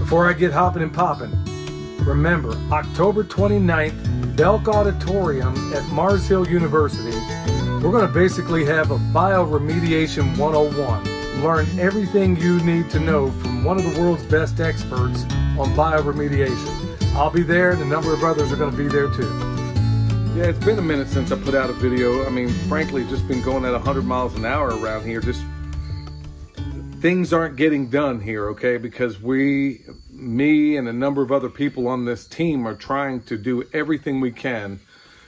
Before I get hopping and popping, remember, October 29th, Belk Auditorium at Mars Hill University, we're going to basically have a bioremediation 101. Learn everything you need to know from one of the world's best experts on bioremediation. I'll be there, and a number of others are going to be there too. Yeah, it's been a minute since I put out a video. I mean, frankly, just been going at 100 miles an hour around here. Just things aren't getting done here, okay? Because me and a number of other people on this team are trying to do everything we can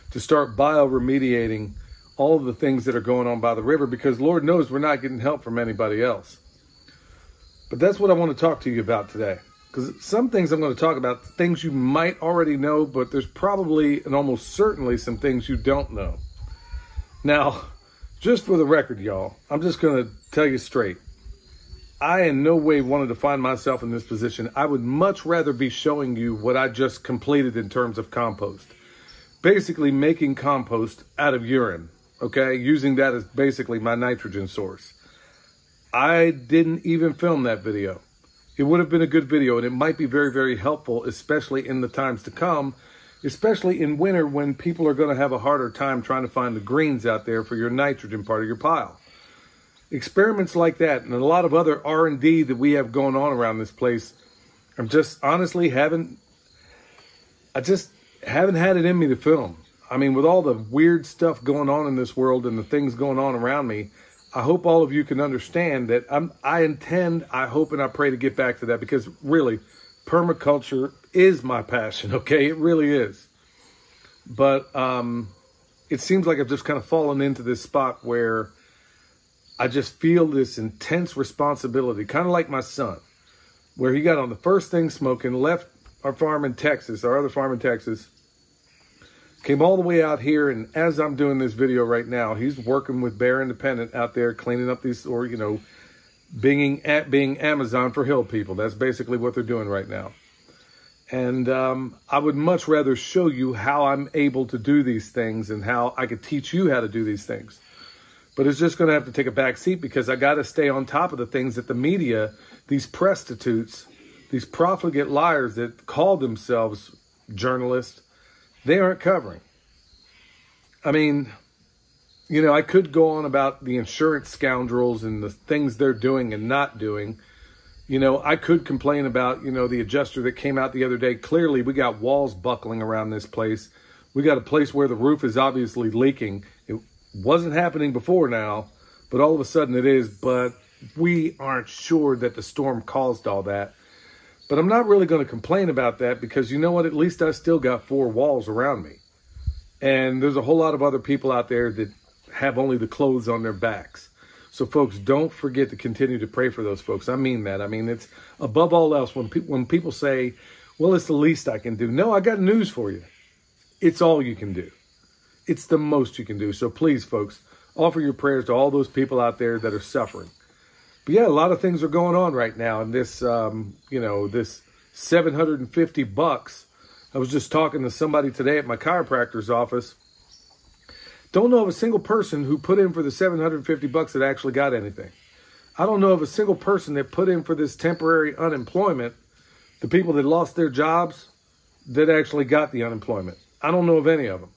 to start bioremediating all of the things that are going on by the river, because Lord knows we're not getting help from anybody else. But that's what I want to talk to you about today. Because some things I'm going to talk about, things you might already know, but there's probably and almost certainly some things you don't know. Now, just for the record, y'all, I'm just going to tell you straight. I in no way wanted to find myself in this position. I would much rather be showing you what I just completed in terms of compost. Basically making compost out of urine, okay? Using that as basically my nitrogen source. I didn't even film that video. It would have been a good video, and it might be very, very helpful, especially in the times to come, especially in winter when people are going to have a harder time trying to find the greens out there for your nitrogen part of your pile. Experiments like that and a lot of other R&D that we have going on around this place, I'm just honestly haven't had it in me to film. I mean, with all the weird stuff going on in this world and the things going on around me, I hope all of you can understand that I hope and I pray to get back to that, because really, permaculture is my passion, okay? It really is. But it seems like I've just kind of fallen into this spot where I just feel this intense responsibility, kind of like my son, where he got on the first thing smoking, left our farm in Texas, our other farm in Texas, came all the way out here, and as I'm doing this video right now, he's working with Bear Independent out there cleaning up these, or, you know, being Amazon for hill people. That's basically what they're doing right now. And I would much rather show you how I'm able to do these things and how I could teach you how to do these things. But it's just going to have to take a back seat, because I got to stay on top of the things that the media, these prostitutes, these profligate liars that call themselves journalists, they aren't covering. I mean, you know, I could go on about the insurance scoundrels and the things they're doing and not doing. You know, I could complain about, you know, the adjuster that came out the other day. Clearly, we got walls buckling around this place. We got a place where the roof is obviously leaking. It wasn't happening before now, but all of a sudden it is. But we aren't sure that the storm caused all that. But I'm not really going to complain about that, because you know what? At least I still got 4 walls around me. And there's a whole lot of other people out there that have only the clothes on their backs. So folks, don't forget to continue to pray for those folks. I mean that. I mean, it's above all else when people say, well, it's the least I can do. No, I got news for you. It's all you can do. It's the most you can do. So please, folks, offer your prayers to all those people out there that are suffering. But yeah, a lot of things are going on right now. And this, you know, this $750. I was just talking to somebody today at my chiropractor's office. Don't know of a single person who put in for the $750 that actually got anything. I don't know of a single person that put in for this temporary unemployment, the people that lost their jobs, that actually got the unemployment. I don't know of any of them.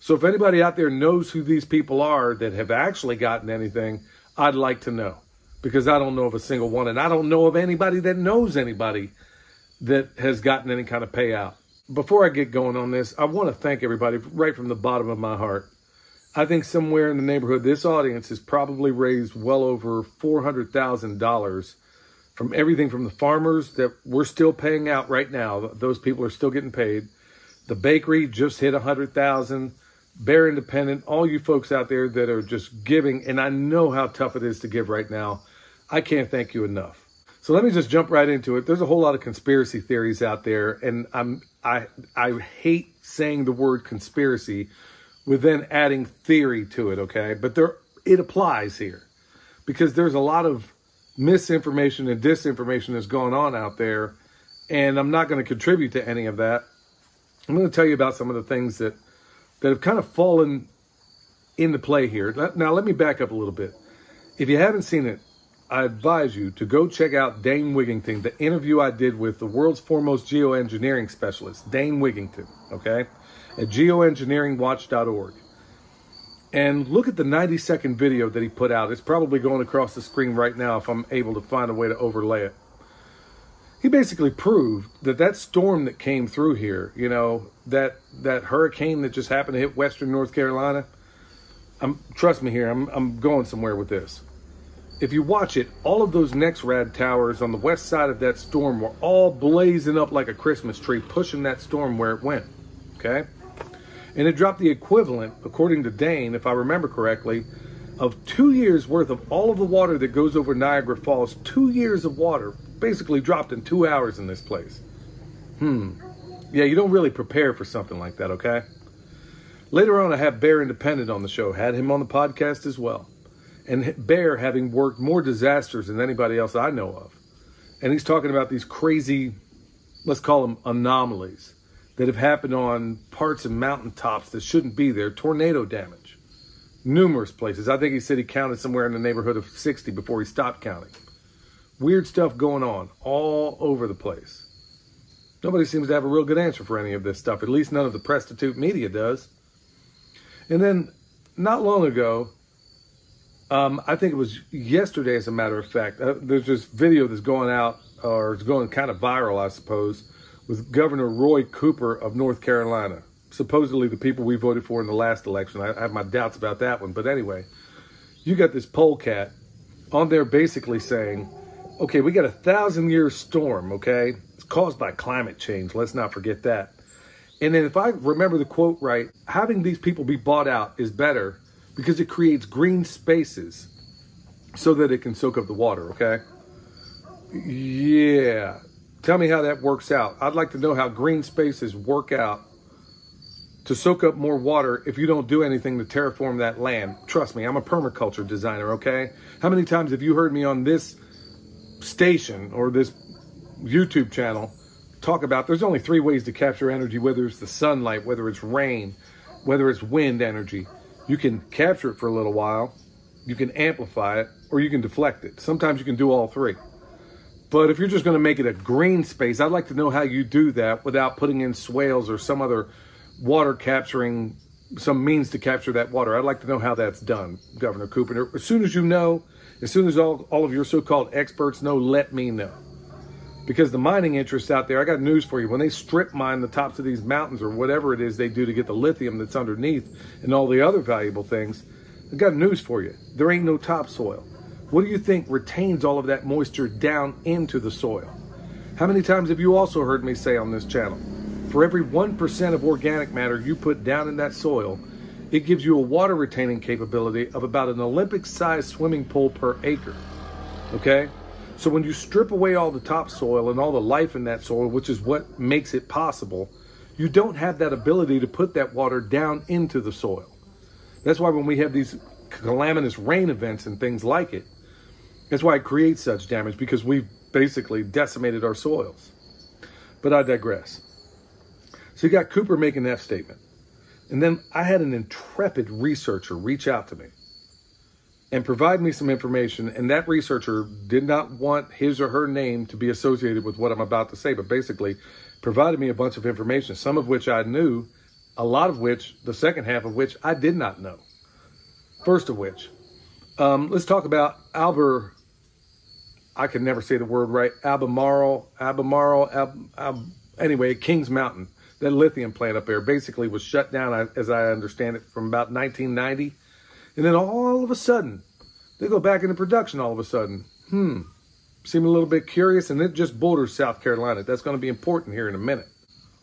So if anybody out there knows who these people are that have actually gotten anything, I'd like to know. Because I don't know of a single one, and I don't know of anybody that knows anybody that has gotten any kind of payout. Before I get going on this, I want to thank everybody right from the bottom of my heart. I think somewhere in the neighborhood, this audience has probably raised well over $400,000 from everything from the farmers that we're still paying out right now. Those people are still getting paid. The bakery just hit $100,000. Bear Independent, all you folks out there that are just giving, and I know how tough it is to give right now. I can't thank you enough. So let me just jump right into it. There's a whole lot of conspiracy theories out there, and I hate saying the word conspiracy with then adding theory to it, okay? But it applies here, because there's a lot of misinformation and disinformation that's going on out there, and I'm not going to contribute to any of that. I'm going to tell you about some of the things that have kind of fallen into play here. Now, let me back up a little bit. If you haven't seen it, I advise you to go check out Dane Wigington, the interview I did with the world's foremost geoengineering specialist, Dane Wigington, okay, at geoengineeringwatch.org. And look at the 90-second video that he put out. It's probably going across the screen right now if I'm able to find a way to overlay it. He basically proved that that storm that came through here, you know, that hurricane that just happened to hit western North Carolina, trust me here, I'm going somewhere with this. If you watch it, all of those NextRad towers on the west side of that storm were all blazing up like a Christmas tree, pushing that storm where it went, okay? And it dropped the equivalent, according to Dane, if I remember correctly, of 2 years worth of all of the water that goes over Niagara Falls. 2 years of water basically dropped in 2 hours in this place. Yeah, you don't really prepare for something like that, okay? Later on, I have Bear Independent on the show, had him on the podcast as well. And Bear having worked more disasters than anybody else I know of. And he's talking about these crazy, let's call them anomalies, that have happened on parts of mountaintops that shouldn't be there. Tornado damage. Numerous places. I think he said he counted somewhere in the neighborhood of 60 before he stopped counting. Weird stuff going on all over the place. Nobody seems to have a real good answer for any of this stuff. At least none of the prostitute media does. And then, not long ago, I think it was yesterday, as a matter of fact, there's this video that's going out, or it's going kind of viral, I suppose, with Governor Roy Cooper of North Carolina. Supposedly the people we voted for in the last election. I have my doubts about that one. But anyway, you got this polecat on there basically saying, okay, we got a 1,000-year storm, okay? It's caused by climate change. Let's not forget that. And then if I remember the quote right, having these people be bought out is better because it creates green spaces so that it can soak up the water, okay? Yeah. Tell me how that works out. I'd like to know how green spaces work out to soak up more water if you don't do anything to terraform that land. Trust me, I'm a permaculture designer, okay? How many times have you heard me on this station or this YouTube channel talk about there's only 3 ways to capture energy, whether it's the sunlight, whether it's rain, whether it's wind energy. You can capture it for a little while, you can amplify it, or you can deflect it. Sometimes you can do all 3. But if you're just going to make it a green space, I'd like to know how you do that without putting in swales or some other water capturing, some means to capture that water. I'd like to know how that's done, Governor Cooper. As soon as you know, as soon as all of your so-called experts know, let me know. Because the mining interests out there, I got news for you. When they strip mine the tops of these mountains or whatever it is they do to get the lithium that's underneath and all the other valuable things, I got news for you. There ain't no topsoil. What do you think retains all of that moisture down into the soil? How many times have you also heard me say on this channel, for every 1% of organic matter you put down in that soil, it gives you a water retaining capability of about an Olympic-sized swimming pool per acre, okay? So when you strip away all the topsoil and all the life in that soil, which is what makes it possible, you don't have that ability to put that water down into the soil. That's why when we have these calamitous rain events and things like it, that's why it creates such damage, because we've basically decimated our soils. But I digress. So you got Cooper making that statement. And then I had an intrepid researcher reach out to me and provide me some information. And that researcher did not want his or her name to be associated with what I'm about to say, but basically provided me a bunch of information, some of which I knew, a lot of which, the second half of which, I did not know. First of which, let's talk about I can never say the word right, anyway, Kings Mountain. That lithium plant up there basically was shut down, as I understand it, from about 1990. And then all of a sudden, they go back into production all of a sudden. Seem a little bit curious, and it just borders South Carolina. That's going to be important here in a minute.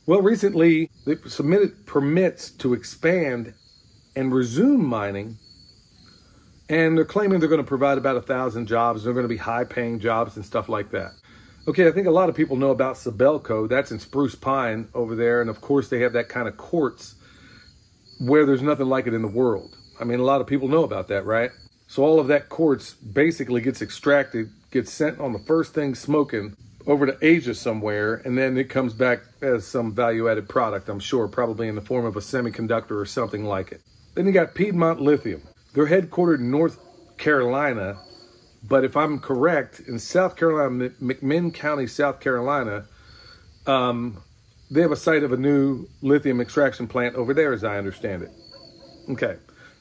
Well, recently, they submitted permits to expand and resume mining, and they're claiming they're going to provide about 1,000 jobs. They're going to be high-paying jobs and stuff like that. Okay, I think a lot of people know about Sibelco. That's in Spruce Pine over there. And of course, they have that kind of quartz where there's nothing like it in the world. I mean, a lot of people know about that, right? So all of that quartz basically gets extracted, gets sent on the first thing smoking over to Asia somewhere, and then it comes back as some value-added product, I'm sure, probably in the form of a semiconductor or something like it. Then you got Piedmont Lithium. They're headquartered in North Carolina, But if I'm correct, in South Carolina, McMinn County, South Carolina, they have a site of a new lithium extraction plant over there, as I understand it. Okay,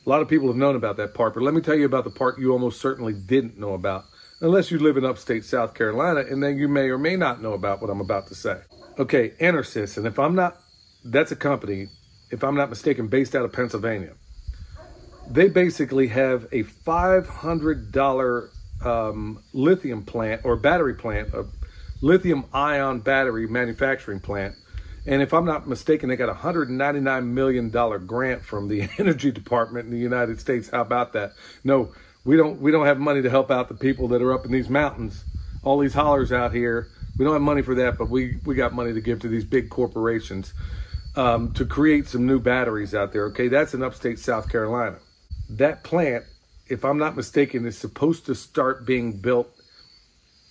a lot of people have known about that part, but let me tell you about the part you almost certainly didn't know about, unless you live in upstate South Carolina, and then you may or may not know about what I'm about to say. Okay, Enersys, and if I'm not, that's a company, if I'm not mistaken, based out of Pennsylvania. They basically have a $500 lithium plant or battery plant, a lithium ion battery manufacturing plant. And if I'm not mistaken, they got a $199 million grant from the Energy Department in the United States. How about that? No, we don't have money to help out the people that are up in these mountains, all these hollers out here. We don't have money for that, but we got money to give to these big corporations to create some new batteries out there. Okay, that's in upstate South Carolina. That plant, if I'm not mistaken, is supposed to start being built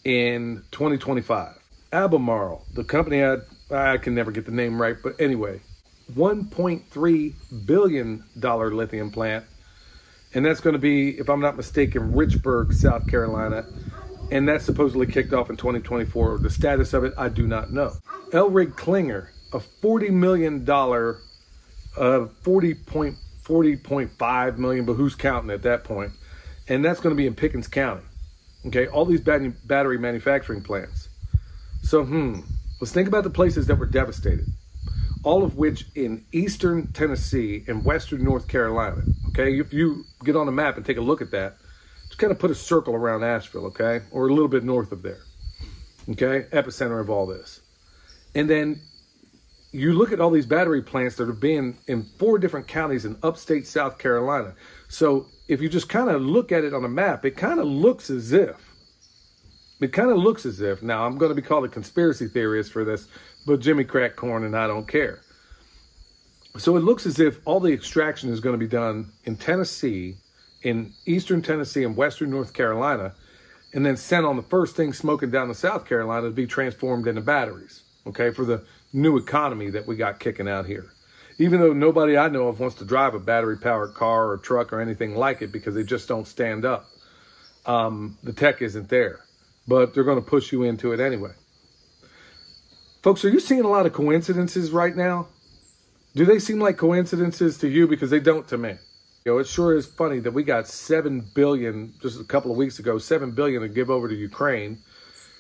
in 2025. Albemarle, the company, I can never get the name right, but anyway, $1.3 billion lithium plant. And that's going to be, if I'm not mistaken, Richburg, South Carolina. And that's supposedly kicked off in 2024. The status of it, I do not know. Elrig Klinger, a $40 million, 40.5 million, but who's counting at that point? And that's going to be in Pickens County. Okay, all these battery manufacturing plants. So, let's think about the places that were devastated. All of which in eastern Tennessee and western North Carolina. Okay, if you get on the map and take a look at that, just kind of put a circle around Asheville, okay? Or a little bit north of there. Okay, epicenter of all this. And then you look at all these battery plants that are being in 4 different counties in upstate South Carolina. So if you just kind of look at it on a map, it kind of looks as if, now I'm going to be called a conspiracy theorist for this, but Jimmy cracked corn and I don't care. So it looks as if all the extraction is going to be done in Tennessee, in eastern Tennessee and western North Carolina, and then sent on the first thing smoking down to South Carolina to be transformed into batteries, okay, for the new economy that we got kicking out here. Even though nobody I know of wants to drive a battery-powered car or truck or anything like it because they just don't stand up. The tech isn't there, but they're going to push you into it anyway. Folks, are you seeing a lot of coincidences right now? Do they seem like coincidences to you? Because they don't to me. You know, it sure is funny that we got $7 billion just a couple of weeks ago, $7 billion to give over to Ukraine,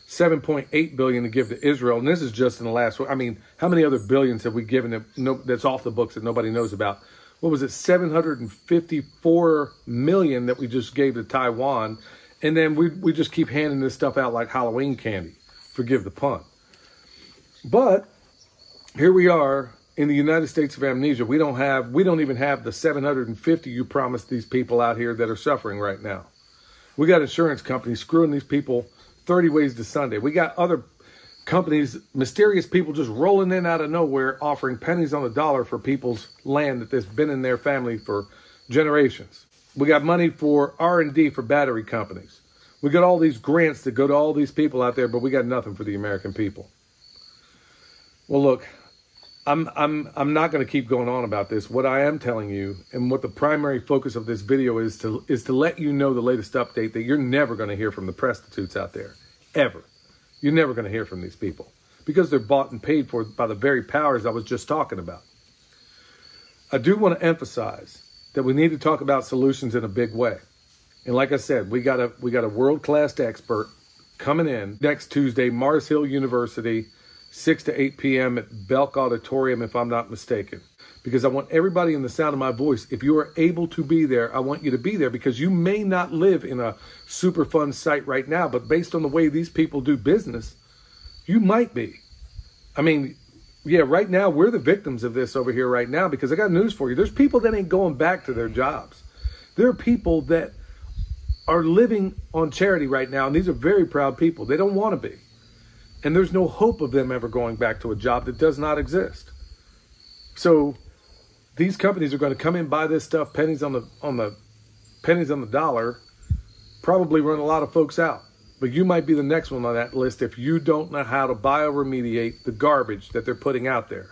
$7.8 billion to give to Israel, and this is just in the last. I mean, how many other billions have we given that's off the books that nobody knows about? What was it? 754 million that we just gave to Taiwan, and then we just keep handing this stuff out like Halloween candy. Forgive the pun. But here we are. In the United States of amnesia, we don't even have the 750 you promised these people out here that are suffering right now. We got insurance companies screwing these people 30 ways to Sunday. We got other companies, mysterious people just rolling in out of nowhere, offering pennies on the dollar for people's land that's been in their family for generations. We got money for R&D for battery companies. We got all these grants that go to all these people out there, but we got nothing for the American people. Well, look, I'm not going to keep going on about this. What I am telling you, and what the primary focus of this video is to let you know the latest update, that you're never going to hear from the prostitutes out there, ever. You're never going to hear from these people because they're bought and paid for by the very powers I was just talking about. I do want to emphasize that we need to talk about solutions in a big way. And like I said, we got a world-class expert coming in next Tuesday, Mars Hill University, 6 to 8 p.m. at Belk Auditorium, if I'm not mistaken. Because I want everybody in the sound of my voice, if you are able to be there, I want you to be there, because you may not live in a super fun site right now, but based on the way these people do business, you might be. I mean, yeah, right now, we're the victims of this over here right now, because I got news for you. There's people that ain't going back to their jobs. There are people that are living on charity right now, and these are very proud people. They don't want to be. And there's no hope of them ever going back to a job that does not exist. So these companies are going to come in, buy this stuff, pennies on the dollar, probably run a lot of folks out. But you might be the next one on that list if you don't know how to bioremediate the garbage that they're putting out there.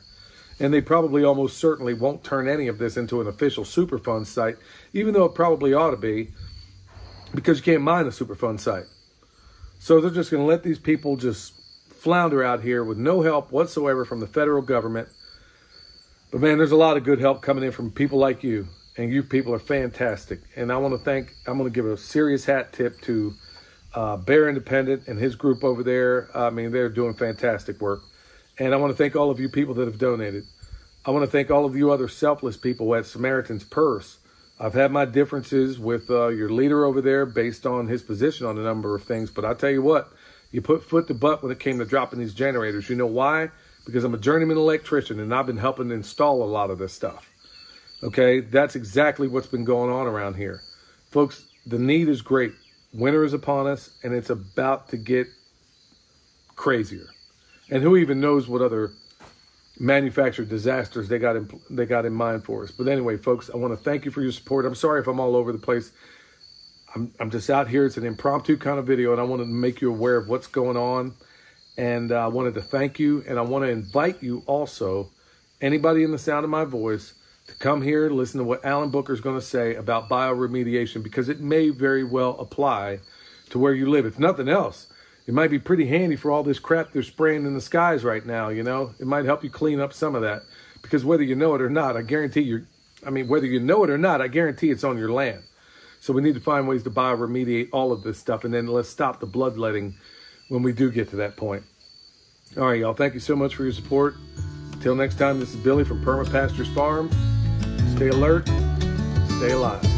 And they probably almost certainly won't turn any of this into an official Superfund site, even though it probably ought to be. because you can't mine a Superfund site. So they're just going to let these people just flounder out here with no help whatsoever from the federal government. But man, there's a lot of good help coming in from people like you, and you people are fantastic. And I'm going to give a serious hat tip to Bear Independent and his group over there. I mean, they're doing fantastic work. And I want to thank all of you people that have donated. I want to thank all of you other selfless people at Samaritan's Purse. I've had my differences with your leader over there based on his position on a number of things. But I'll tell you what, you put foot to butt when it came to dropping these generators. You know why? Because I'm a journeyman electrician and I've been helping install a lot of this stuff. Okay, that's exactly what's been going on around here. Folks, the need is great. Winter is upon us and it's about to get crazier. And who even knows what other manufactured disasters they got in mind for us. But anyway, folks, I want to thank you for your support. I'm sorry if I'm all over the place. I'm just out here. It's an impromptu kind of video, and I wanted to make you aware of what's going on. And I wanted to thank you, and I want to invite you also, anybody in the sound of my voice, to come here, listen to what Alan Booker's going to say about bioremediation, because it may very well apply to where you live. If nothing else, it might be pretty handy for all this crap they're spraying in the skies right now, you know. It might help you clean up some of that. Because whether you know it or not, I guarantee whether you know it or not, I guarantee it's on your land. So we need to find ways to bioremediate all of this stuff, and then let's stop the bloodletting when we do get to that point. All right, y'all, thank you so much for your support. Until next time, this is Billy from Perma Pastures Farm. Stay alert, stay alive.